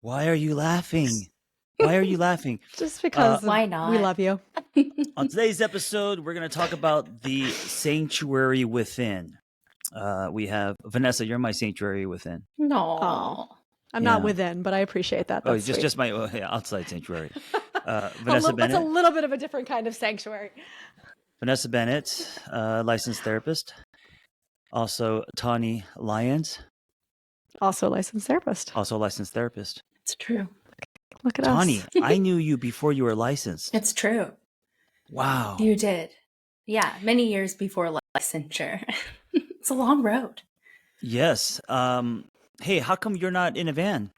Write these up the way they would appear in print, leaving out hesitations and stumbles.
Why are you laughing? Why are you laughing? Just because Why we not? love you. On today's episode, we're going to talk about the sanctuary within. We have Vanessa. You're my sanctuary within. No. I'm Yeah. not within, but I appreciate that. Oh, That's sweet. just my outside sanctuary. Vanessa That's a Bennett. little bit of a different kind of sanctuary. Vanessa Bennett, licensed therapist. Also, Taune Lyons, Also a licensed therapist. also a licensed therapist. It's true. Look at Taune, us. I knew you before you were licensed. It's true. Wow. You did. Yeah, many years before licensure. It's a long road. Yes. Hey, how come you're not in a van?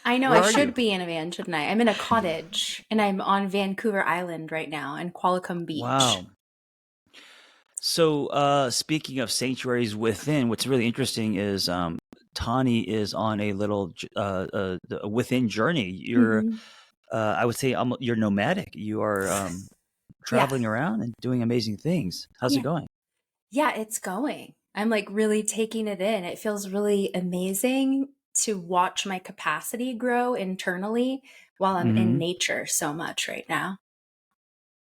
I know. Where I are should you? be in a van, shouldn't I? I'm in a cottage, and I'm on Vancouver Island right now in Qualicum Beach. Wow. So, speaking of sanctuaries within, what's really interesting is Taune is on a little within journey. You're, Mhm. I would say, you're nomadic. You are traveling around and doing amazing things. How's it going? Yeah, it's going. I'm like really taking it in. It feels really amazing to watch my capacity grow internally while I'm in nature so much right now.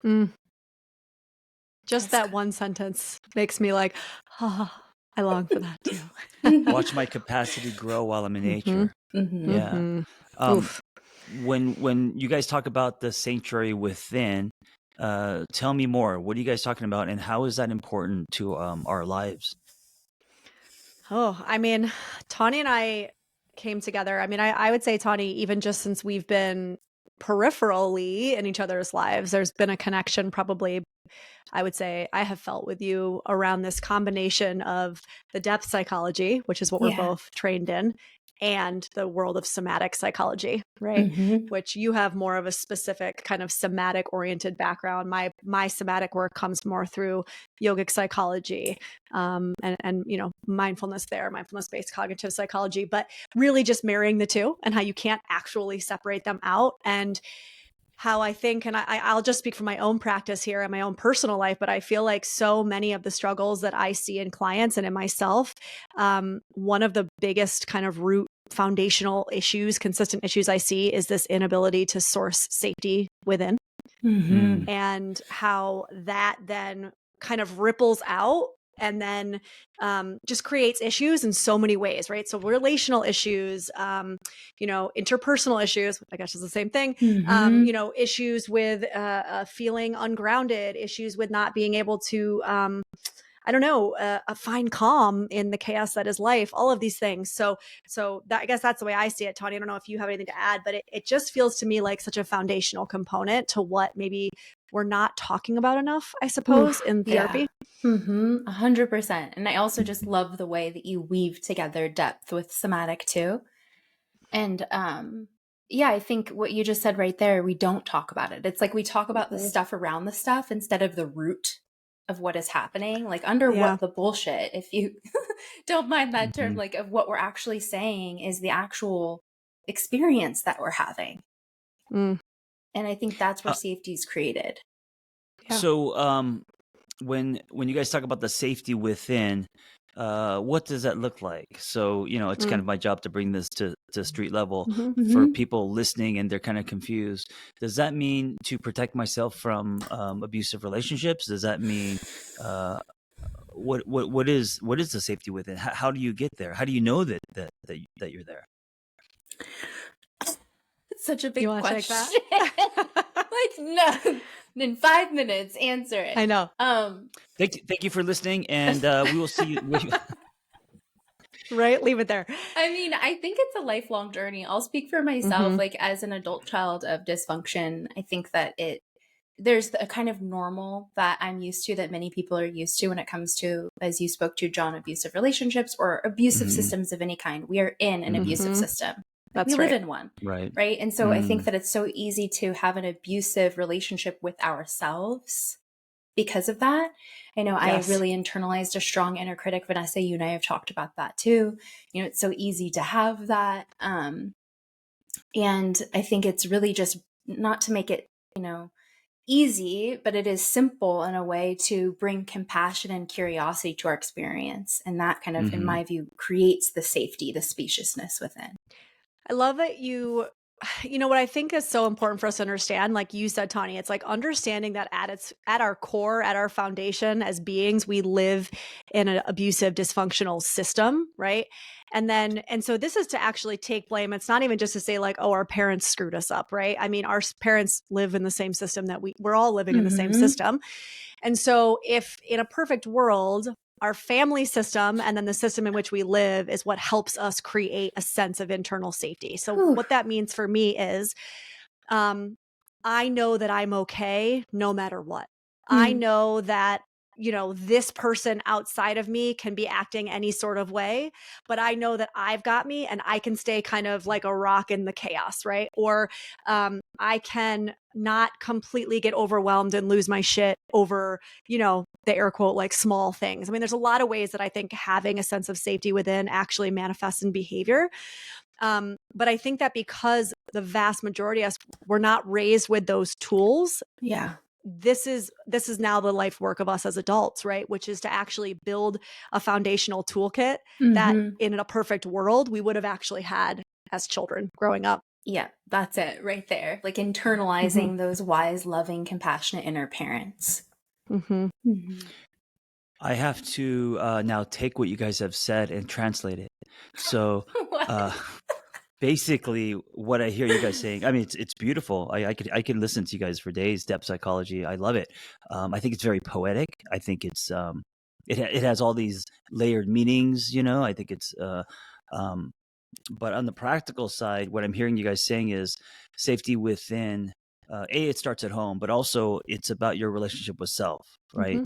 Just That's that one sentence makes me like, I long for that too. Watch my capacity grow while I'm in nature. Mhm. Yeah. Oof. When you guys talk about the sanctuary within, tell me more. What are you guys talking about, and how is that important to our lives? Oh, I mean, Taune and I came together. I mean, I would say, Taune, even just since we've been peripherally in each other's lives, there's been a connection probably. I would say I have felt with you around this combination of the depth psychology, which is what we're Yeah. both trained in, and the world of somatic psychology, right? Mhm. Which you have more of a specific kind of somatic oriented background. My somatic work comes more through yogic psychology, and you know, mindfulness based cognitive psychology, but really just marrying the two and how you can't actually separate them out. And how I think, and I'll just speak from my own practice here and my own personal life, but I feel like so many of the struggles that I see in clients and in myself, one of the biggest kind of root foundational issues, consistent issues I see is this inability to source safety within, and how that then kind of ripples out and then just creates issues in so many ways, right? So relational issues, you know, interpersonal issues, I guess is the same thing, Mhm. you know, issues with feeling ungrounded, issues with not being able to, I don't know, find calm in the chaos that is life, all of these things. So that, I guess that's the way I see it, Taune. I don't know if you have anything to add, but it just feels to me like such a foundational component to what maybe we're not talking about enough, I suppose, in therapy. Yeah. 100%. And I also just love the way that you weave together depth with somatic too. And yeah, I think what you just said right there, we don't talk about it. It's like we talk about the stuff around the stuff instead of the root of what is happening, like under what the bullshit, if you don't mind that term, like of what we're actually saying is the actual experience that we're having. And I think that's where safety is created. Yeah. So, when you guys talk about the safety within, what does that look like? So, you know, it's kind of my job to bring this to street level for people listening, and they're kind of confused. Does that mean to protect myself from abusive relationships? Does that mean what is the safety within? How do you get there? How do you know that you're there? It's such a big You wanna take question. that? Like, no, in 5 minutes, answer it. I know. Thank you for listening, and we will see you. Right? Leave it there. I mean, I think it's a lifelong journey. I'll speak for myself, like as an adult child of dysfunction, I think that there's a kind of normal that I'm used to, that many people are used to when it comes to, as you spoke to, John, abusive relationships or abusive systems of any kind. We are in an abusive system. That's we live in one. Right. Right. And so I think that it's so easy to have an abusive relationship with ourselves because of that. I know Yes. I really internalized a strong inner critic. Vanessa, you and I have talked about that too. You know, it's so easy to have that. And I think it's really just not to make it, you know, easy, but it is simple in a way to bring compassion and curiosity to our experience. And that kind of, in my view, creates the safety, the spaciousness within. I love that you know what I think is so important for us to understand, like you said, Tawny, it's like understanding that at our core, at our foundation as beings, we live in an abusive, dysfunctional system, right? And so this is to actually take blame. It's not even just to say like, oh, our parents screwed us up, right? I mean, our parents live in the same system that we're all living in the same system. And so if in a perfect world, our family system and then the system in which we live is what helps us create a sense of internal safety. So Whew. what that means for me is I know that I'm okay no matter what. I know that, you know, this person outside of me can be acting any sort of way, but I know that I've got me and I can stay kind of like a rock in the chaos, right? Or I can not completely get overwhelmed and lose my shit over, you know, the air quote, like small things. I mean, there's a lot of ways that I think having a sense of safety within actually manifests in behavior. But I think that because the vast majority of us were not raised with those tools, Yeah. this is now the life work of us as adults, right? Which is to actually build a foundational toolkit that in a perfect world we would have actually had as children growing up. Yeah, that's it right there. Like internalizing those wise, loving, compassionate inner parents. I have to now take what you guys have said and translate it. So basically what I hear you guys saying, I mean, it's beautiful. I could listen to you guys for days. Depth psychology, I love it. I think it's very poetic. I think it's it has all these layered meanings. You know, I think it's but on the practical side, what I'm hearing you guys saying is safety within. It starts at home, but also it's about your relationship with self, right?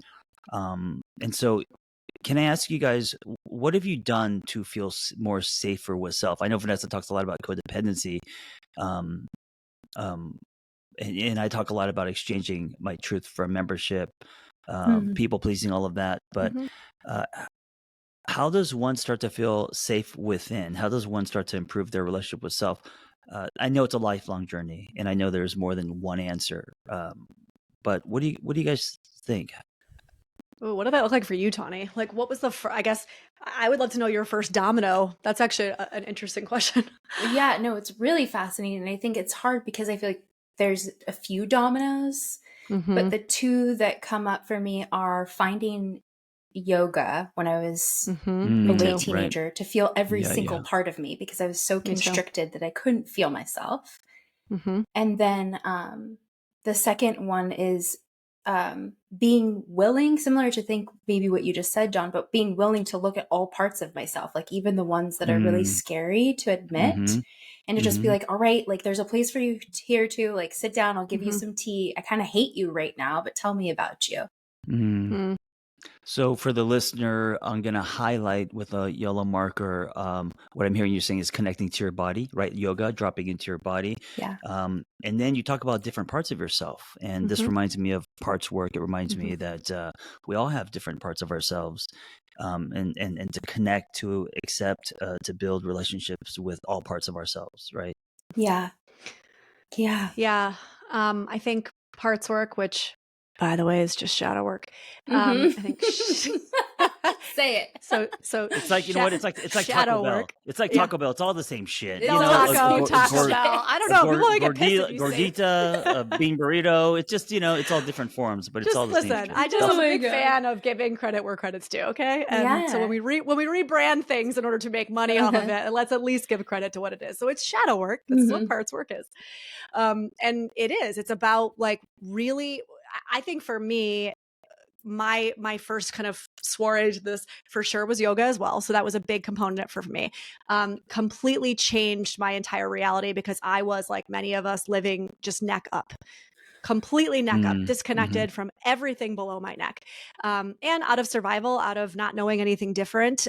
And so can I ask you guys, what have you done to feel more safer with self? I know Vanessa talks a lot about codependency, um, and I talk a lot about exchanging my truth for membership, people pleasing, all of that. But uh, how does one start to feel safe within? How does one start to improve their relationship with self? I know it's a lifelong journey, and I know there's more than one answer. But what do you guys think? Ooh, what did that look like for you, Tawny? Like, what was I guess I would love to know your first domino. That's actually an interesting question. Yeah, no, it's really fascinating. And I think it's hard because I feel like there's a few dominoes, but the two that come up for me are finding yoga when I was a late teenager to feel every single part of me because I was so constricted that I couldn't feel myself. And then the second one is being willing, similar to think maybe what you just said, John, but being willing to look at all parts of myself, like even the ones that are really scary to admit, and to just be like, all right, like there's a place for you here too. Like sit down, I'll give you some tea. I kind of hate you right now, but tell me about you. So for the listener, I'm going to highlight with a yellow marker. What I'm hearing you saying is connecting to your body, right? Yoga, dropping into your body. Yeah. And then you talk about different parts of yourself. And this reminds me of parts work. It reminds me that we all have different parts of ourselves. And to connect, to accept, to build relationships with all parts of ourselves, right? Yeah. Yeah. Yeah. I think parts work, which by the way is just shadow work. I think say it. So it's like, you know what? It's like shadow Taco Bell. work. It's like Taco Bell. It's all the same shit. It's You know, Taco Bell. I don't know. People like get pissed if you say gordita, bean burrito. It's just, you know, it's all different forms, but it's all the same shit. I just am a big fan of giving credit where credit's due. Okay, and so when we rebrand things in order to make money off of it, let's at least give credit to what it is. So it's shadow work. This is what parts work is, and it is. It's about like really. I think for me, my first kind of soiree to this for sure was yoga as well. So that was a big component for me. Completely changed my entire reality because I was, like many of us, living just neck up. Completely neck up, disconnected from everything below my neck. And out of survival, out of not knowing anything different,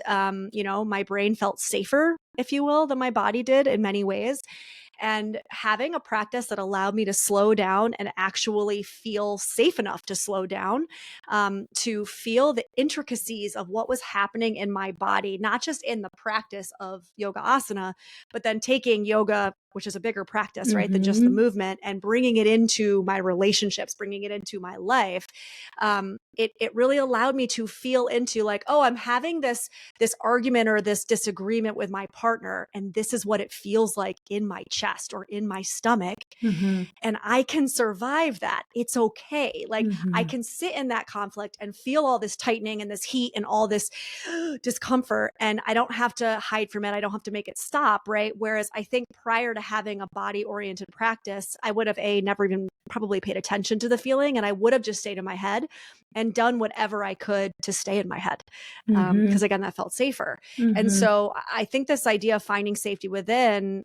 you know, my brain felt safer, if you will, than my body did in many ways. And having a practice that allowed me to slow down and actually feel safe enough to slow down, to feel the intricacies of what was happening in my body, not just in the practice of yoga asana, but then taking yoga which is a bigger practice, right, than just the movement, and bringing it into my relationships, bringing it into my life, it really allowed me to feel into like, oh, I'm having this argument or this disagreement with my partner, and this is what it feels like in my chest or in my stomach. And I can survive that. It's okay. Like I can sit in that conflict and feel all this tightening and this heat and all this discomfort, and I don't have to hide from it. I don't have to make it stop, right? Whereas I think prior to having a body-oriented practice, I would have never even probably paid attention to the feeling, and I would have just stayed in my head and done whatever I could to stay in my head. Because again, that felt safer. And so I think this idea of finding safety within,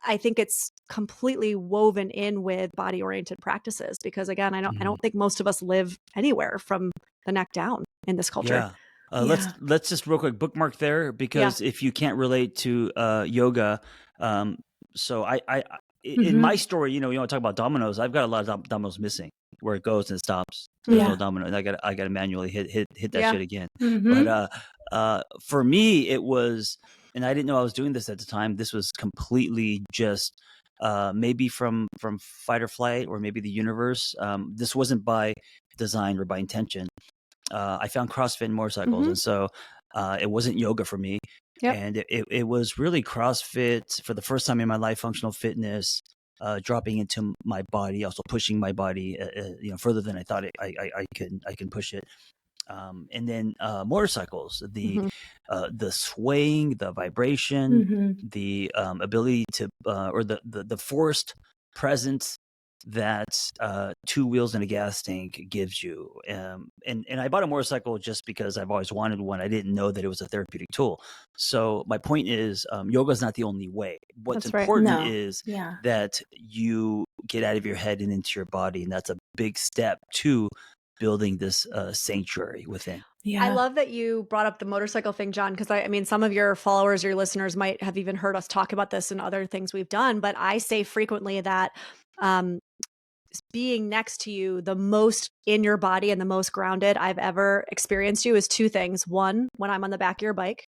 I think it's completely woven in with body-oriented practices, because again, I don't think most of us live anywhere from the neck down in this culture. Let's just real quick bookmark there, because if you can't relate to yoga, so I in my story, you want to talk about dominoes. I've got a lot of dominoes missing, where it goes and it stops. There's no domino, and I got to manually hit that shit again. But for me, it was, and I didn't know I was doing this at the time. This was completely just maybe from fight or flight, or maybe the universe. This wasn't by design or by intention. I found CrossFit and motorcycles, and so it wasn't yoga for me. And it was really CrossFit for the first time in my life, functional fitness, dropping into my body, also pushing my body, further than I thought I can push it. And then motorcycles, the swaying, the vibration, the ability to, or the forced presence that two wheels and a gas tank gives you. And I bought a motorcycle just because I've always wanted one. I didn't know that it was a therapeutic tool. So my point is, yoga is not the only way. What's important is that you get out of your head and into your body. And that's a big step to building this sanctuary within. I love that you brought up the motorcycle thing, John, because I mean, some of your followers, your listeners might have even heard us talk about this and other things we've done. But I say frequently that being next to you, the most in your body and the most grounded I've ever experienced you, is two things. One, when I'm on the back of your bike,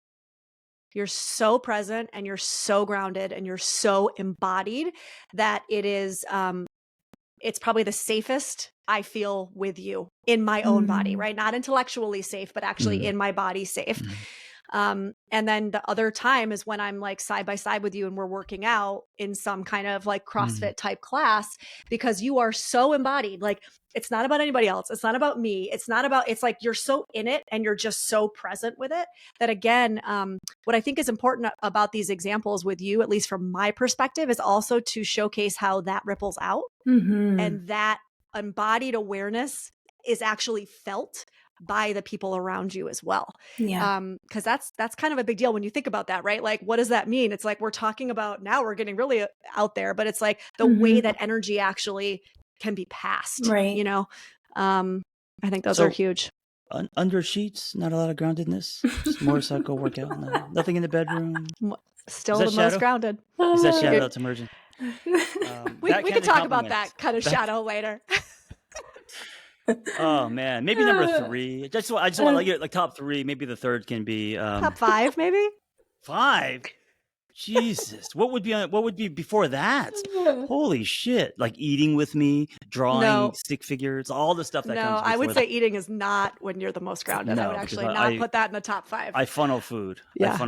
you're so present and you're so grounded and you're so embodied that it is, it's probably the safest I feel with you in my own body, right? Not intellectually safe, but actually in my body safe. And then the other time is when I'm like side by side with you and we're working out in some kind of like CrossFit type class, because you are so embodied. Like it's not about anybody else. It's not about me. It's like you're so in it and you're just so present with it that, again, what I think is important about these examples with you, at least from my perspective, is also to showcase how that ripples out and that embodied awareness is actually felt by the people around you as well. Because that's kind of a big deal when you think about that, right? Like, what does that mean? It's like, we're talking about, now we're getting really out there, but it's like the way that energy actually can be passed, right? I think those are huge. Under sheets, not a lot of groundedness. Just motorcycle workout, nothing in the bedroom. Still the most grounded. Is that shadow that's emerging? We can talk about that kind of shadow later. Oh man, maybe number 3. I just want to get like top 3. Maybe the third can be top 5, maybe 5. Jesus, what would be before that? Holy shit! Like eating with me, drawing stick figures, all the stuff that comes before I would that. say eating is not when you're the most grounded. I would actually not put that in the top 5. I funnel food. That's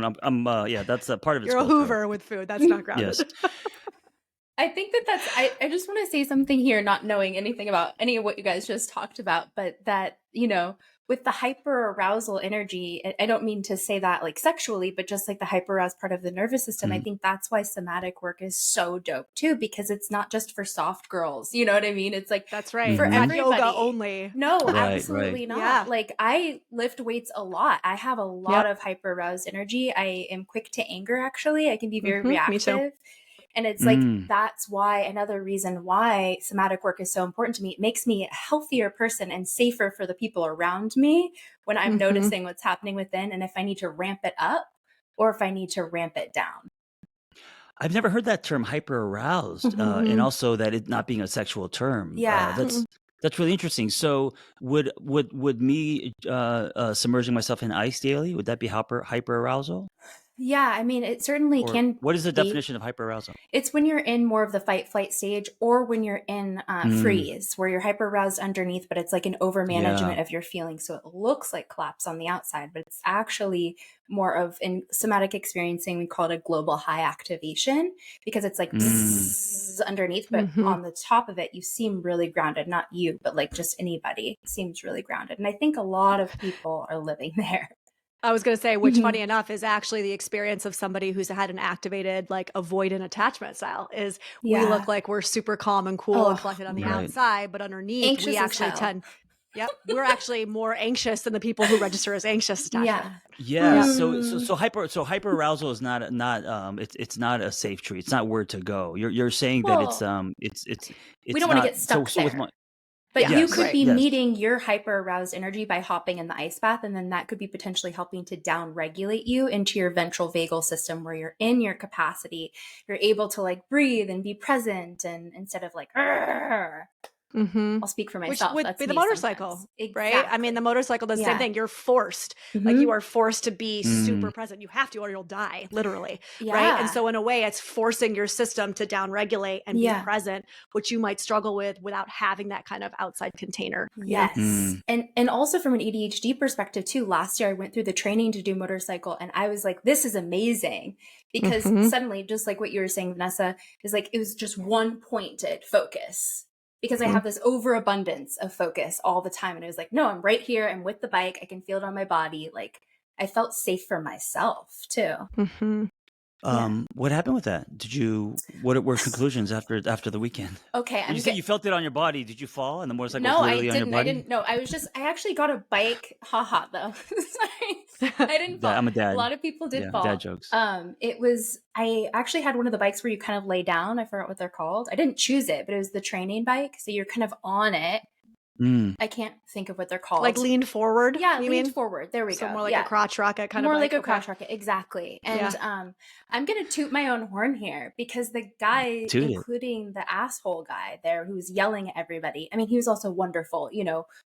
a part of it. You're a Hoover with food. That's not grounded. Yes. I think that's, I just want to say something here, not knowing anything about any of what you guys just talked about, but that, with the hyper arousal energy, I don't mean to say that like sexually, but just like the hyper aroused part of the nervous system. I think that's why somatic work is so dope too, because it's not just for soft girls. You know what I mean? It's like, that's right. For everybody. Yoga only. No, absolutely not. Yeah. Like I lift weights a lot. I have a lot of hyper aroused energy. I am quick to anger. Actually, I can be very reactive. Me too. And it's like, that's why, another reason why somatic work is so important to me. It makes me a healthier person and safer for the people around me when I'm noticing what's happening within, and if I need to ramp it up or if I need to ramp it down. I've never heard that term, hyper aroused, and also that it not being a sexual term. That's really interesting. So would me submerging myself in ice daily, would that be hyper arousal? Yeah, I mean, it certainly Or can what is the be. definition of hyperarousal? It's when you're in more of the fight flight stage, or when you're in freeze, where you're hyper aroused underneath, but it's like an Yeah. overmanagement of your feelings. So it looks like collapse on the outside, but it's actually more of, in somatic experiencing, we call it a global high activation, because it's like bzzz underneath, but on the top of it, you seem really grounded. Not you, but like just anybody seems really grounded. And I think a lot of people are living there. I was going to say, which funny enough is actually the experience of somebody who's had an activated like avoidant attachment style is we Yeah. look like we're super calm and cool and collected on the Right. outside, but underneath Anxious we as actually hell. tend, we're actually more anxious than the people who register as anxious attachment. Yeah. So hyperarousal is not it's not a safe tree. It's not where to go. You're saying that it's we don't want to get stuck there. with my, But you could be yes. meeting your hyper aroused energy by hopping in the ice bath, and then that could be potentially helping to down regulate you into your ventral vagal system, where you're in your capacity. You're able to like breathe and be present, and instead of like, I'll speak for myself. Which would That's be the me motorcycle, sometimes. right? I mean, the motorcycle does the same thing. You're forced, like you are forced to be super present. You have to, or you'll die, literally, right? And so in a way, it's forcing your system to downregulate and be present, which you might struggle with without having that kind of outside container. Yes. And also from an ADHD perspective too, last year I went through the training to do motorcycle, and I was like, this is amazing, because suddenly, just like what you were saying, Vanessa, is like, it was just one pointed focus, because I have this overabundance of focus all the time. And it was like, no, I'm right here. I'm with the bike. I can feel it on my body. Like, I felt safe for myself too. What happened with that? What were conclusions after the weekend? Okay. You said you felt it on your body. Did you fall? And the motorcycle No, was literally on your body? I didn't. No, I actually got a bike. Haha, though. Sorry. I didn't fall. I'm a dad. A lot of people did fall. Dad jokes. I actually had one of the bikes where you kind of lay down. I forgot what they're called. I didn't choose it, but it was the training bike. So you're kind of on it. I can't think of what they're called. Like lean forward? Yeah, lean forward. There we go. So more like a crotch rocket kind of more bike. like a crotch rocket, exactly. And I'm gonna toot my own horn here, because the guy, including the asshole guy there who's yelling at everybody, I mean, he was also wonderful,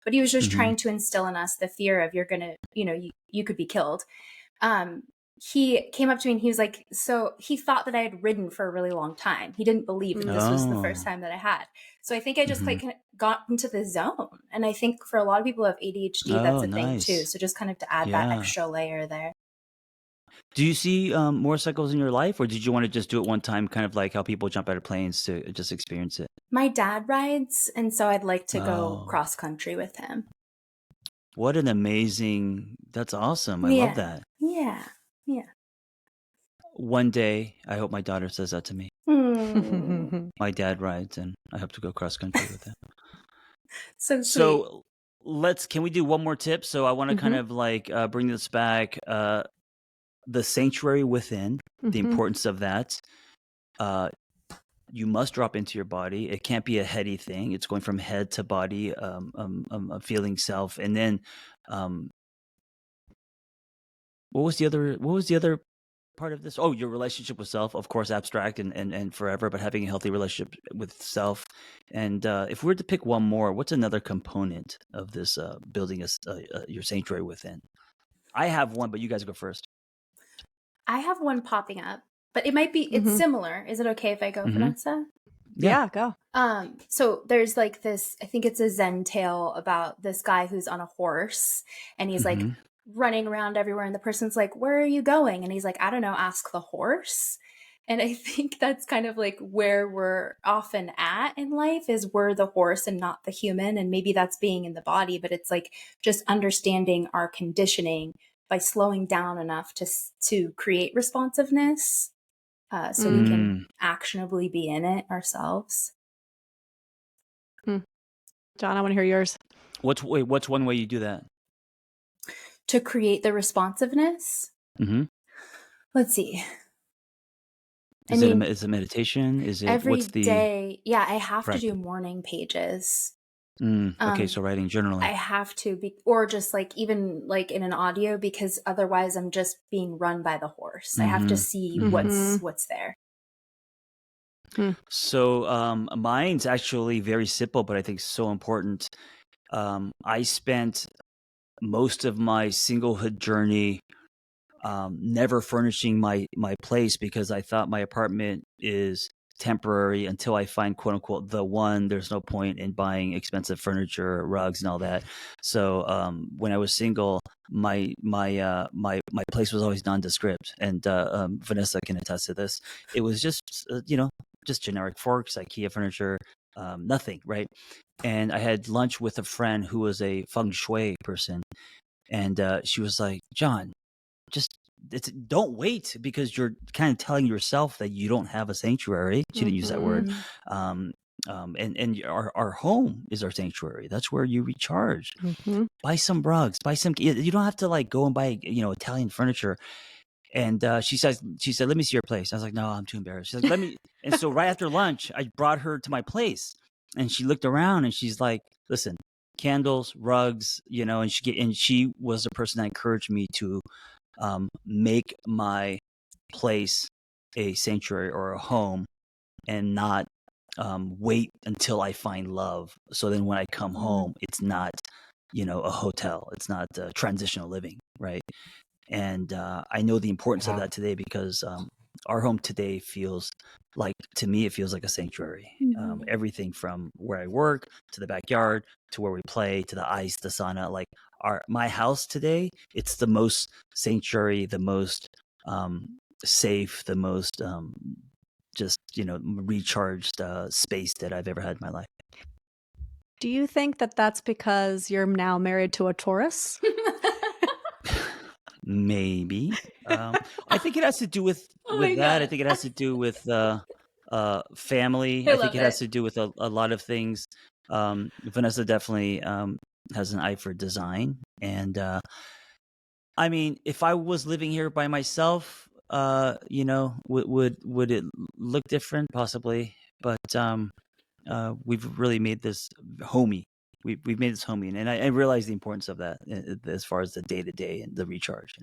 but he was just trying to instill in us the fear of you're gonna, you could be killed. He came up to me and he was like, so he thought that I had ridden for a really long time. He didn't believe that this was the first time that I had. So I think I just like got into the zone. And I think for a lot of people who have ADHD, that's a thing too. So just kind of to add that extra layer there. Do you see motorcycles in your life, or did you want to just do it one time, kind of like how people jump out of planes to just experience it? My dad rides, and so I'd like to go cross country with him. What an amazing, that's awesome. I love that. Yeah. One day, I hope my daughter says that to me. My dad rides, and I hope to go cross country with him. So can we do one more tip? So I want to kind of like bring this back. The sanctuary within, the importance of that. You must drop into your body. It can't be a heady thing. It's going from head to body, feeling self. And then, what was the other part of this? Oh, your relationship with self, of course, abstract and forever, but having a healthy relationship with self. And if we were to pick one more, what's another component of this building your sanctuary within? I have one, but you guys go first. I have one popping up, but it might be, it's similar. Is it okay if I go, Vanessa? Yeah, go. So there's like this, I think it's a Zen tale about this guy who's on a horse, and he's like running around everywhere, and the person's like, where are you going? And he's like, I don't know, ask the horse. And I think that's kind of like where we're often at in life, is we're the horse and not the human. And maybe that's being in the body, but it's like just understanding our conditioning by slowing down enough to create responsiveness, so we can actionably be in it ourselves. John, I want to hear yours. What's one way you do that? To create the responsiveness? Let's see. Is it meditation? Is it every what's the day? Yeah, I have to do morning pages. Okay, so writing, journaling. I have to be, or just like even like in an audio, because otherwise I'm just being run by the horse. I have to see what's there. So mine's actually very simple, but I think so important. I spent most of my singlehood journey never furnishing my place because I thought my apartment is temporary until I find quote unquote the one. There's no point in buying expensive furniture, rugs, and all that. So when I was single, my place was always nondescript, and Vanessa can attest to this. It was just just generic forks, IKEA furniture, nothing, right? And I had lunch with a friend who was a feng shui person, and she was like, "John, just don't wait because you're kind of telling yourself that you don't have a sanctuary." She didn't use that word. And our home is our sanctuary. That's where you recharge. Buy some rugs, buy some. You don't have to like go and buy Italian furniture. And she said, "Let me see your place." I was like, "No, I'm too embarrassed." She's like, "Let me." And so right after lunch, I brought her to my place, and she looked around and she's like, "Listen, candles, rugs, and she was the person that encouraged me to make my place a sanctuary or a home and not wait until I find love. So then when I come home, it's not, a hotel. It's not transitional living, right? And I know the importance of that today because our home today feels like, to me, it feels like a sanctuary. Everything from where I work to the backyard to where we play to the ice, the sauna. Like my house today, it's the most sanctuary, the most safe, the most just recharged space that I've ever had in my life. Do you think that that's because you're now married to a Taurus? Maybe. I think it has to do with that. God. I think it has to do with family. I think it has to do with a lot of things. Vanessa definitely has an eye for design, and I mean, if I was living here by myself, would it look different? Possibly, but we've really made this homey. We've made this homey, and I realize the importance of that as far as the day to day and the recharge.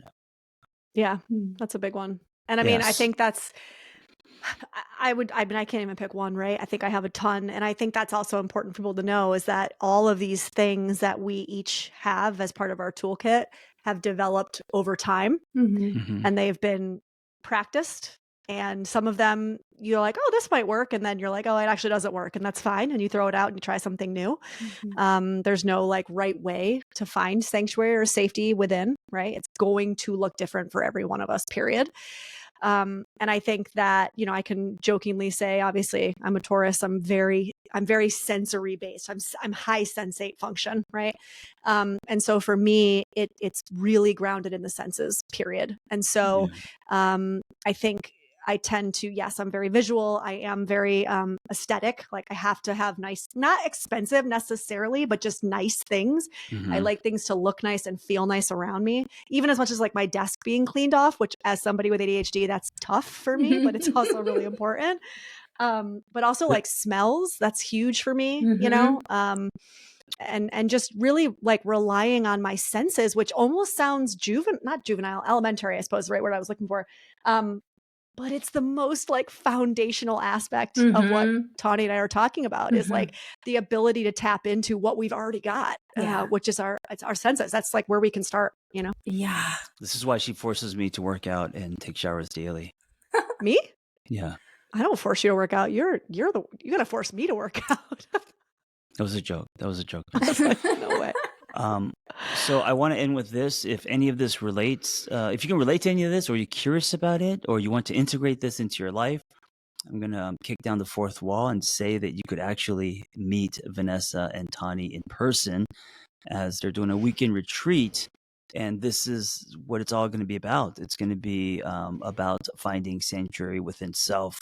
Yeah, that's a big one. And I mean, I think that's. I can't even pick one, right? I think I have a ton. And I think that's also important for people to know is that all of these things that we each have as part of our toolkit have developed over time and they've been practiced. And some of them you're like, oh, this might work. And then you're like, oh, it actually doesn't work. And that's fine. And you throw it out and you try something new. There's no like right way to find sanctuary or safety within, right? It's going to look different for every one of us, period. And I think that, I can jokingly say, obviously I'm a Taurus. I'm very sensory based. I'm high sensate function. Right. And so for me, it's really grounded in the senses, period. And so, I think I tend to, yes, I'm very visual. I am very aesthetic. Like I have to have nice, not expensive necessarily, but just nice things. I like things to look nice and feel nice around me, even as much as like my desk being cleaned off, which as somebody with ADHD, that's tough for me, but it's also really important. But also like smells, that's huge for me, and just really like relying on my senses, which almost sounds not juvenile, elementary, I suppose, the right word I was looking for. But it's the most like foundational aspect of what Taune and I are talking about is like the ability to tap into what we've already got, which is our senses. That's like where we can start, Yeah. This is why she forces me to work out and take showers daily. Me? Yeah. I don't force you to work out. You're gonna force me to work out. That was a joke. I was like, no way. So I want to end with this. If any of this relates, if you can relate to any of this, or you're curious about it, or you want to integrate this into your life, I'm going to kick down the fourth wall and say that you could actually meet Vanessa and Taune in person as they're doing a weekend retreat. And this is what it's all going to be about. It's going to be about finding sanctuary within self.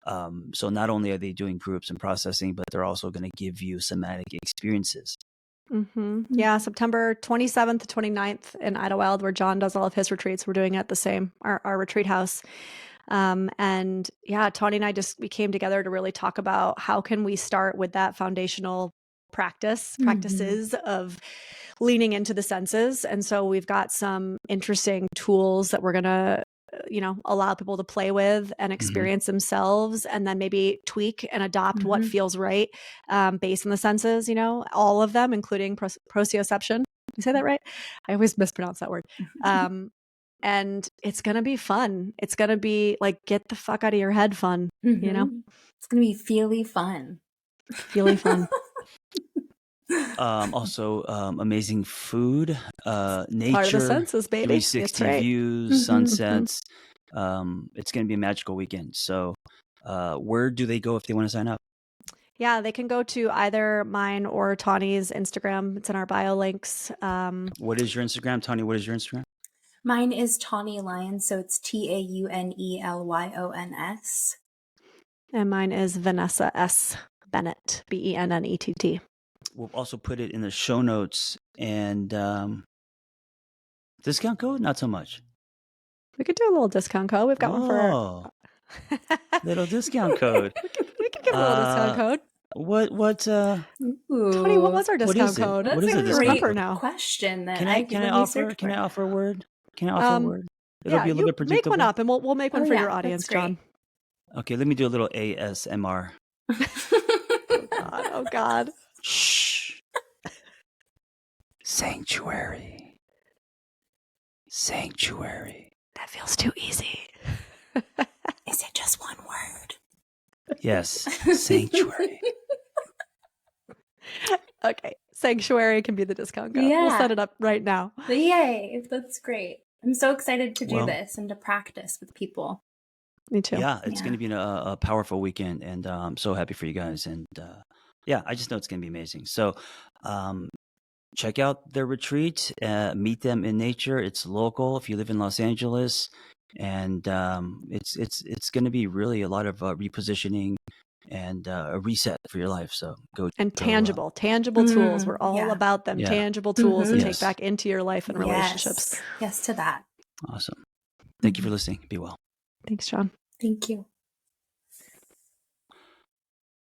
So not only are they doing groups and processing, but they're also going to give you somatic experiences. Yeah, September 27th to 29th in Idlewild, where John does all of his retreats. We're doing it at the same, our retreat house. And yeah, Taune and I we came together to really talk about how can we start with that foundational practices of leaning into the senses. And so we've got some interesting tools that we're going to allow people to play with and experience themselves, and then maybe tweak and adopt what feels right based on the senses, all of them, including proprioception. Did you say that right? I always mispronounce that word. and it's going to be fun. It's going to be like, get the fuck out of your head fun, you know? It's going to be feely fun. Feely fun. Also, amazing food, nature, Part of the senses, baby. 360 That's right. views, sunsets. It's going to be a magical weekend. So, where do they go if they want to sign up? Yeah, they can go to either mine or Tawny's Instagram. It's in our bio links. What is your Instagram, Taune? What is your Instagram? Mine is Taune Lyons, so it's TAUNELYONS. And mine is Vanessa S. Bennett, BENNETT. We'll also put it in the show notes. And discount code? Not so much. We could do a little discount code. We've got one for little discount code. we could give a little discount code. What Tony, what was our discount code? That's What is a the great discount now? question. That Can I offer a word? Can I offer a word? It'll be a little bit predictable. Make one up, and we'll make one for your audience, John. Okay, let me do a little ASMR. Oh God. Shh. Sanctuary. That feels too easy. Is it just one word? Yes, sanctuary. Okay, sanctuary can be the discount code. Yeah. We'll set it up right now. Yay, that's great. I'm so excited to do this and to practice with people. Me too. Yeah, it's going to be a powerful weekend, and I'm so happy for you guys. And I just know it's going to be amazing. So check out their retreat, meet them in nature. It's local if you live in Los Angeles, and it's going to be really a lot of repositioning and a reset for your life. So tangible tools. We're all about them. Tangible tools to take back into your life and relationships. Yes to that. Awesome. Thank you for listening. Be well. Thanks, John. Thank you.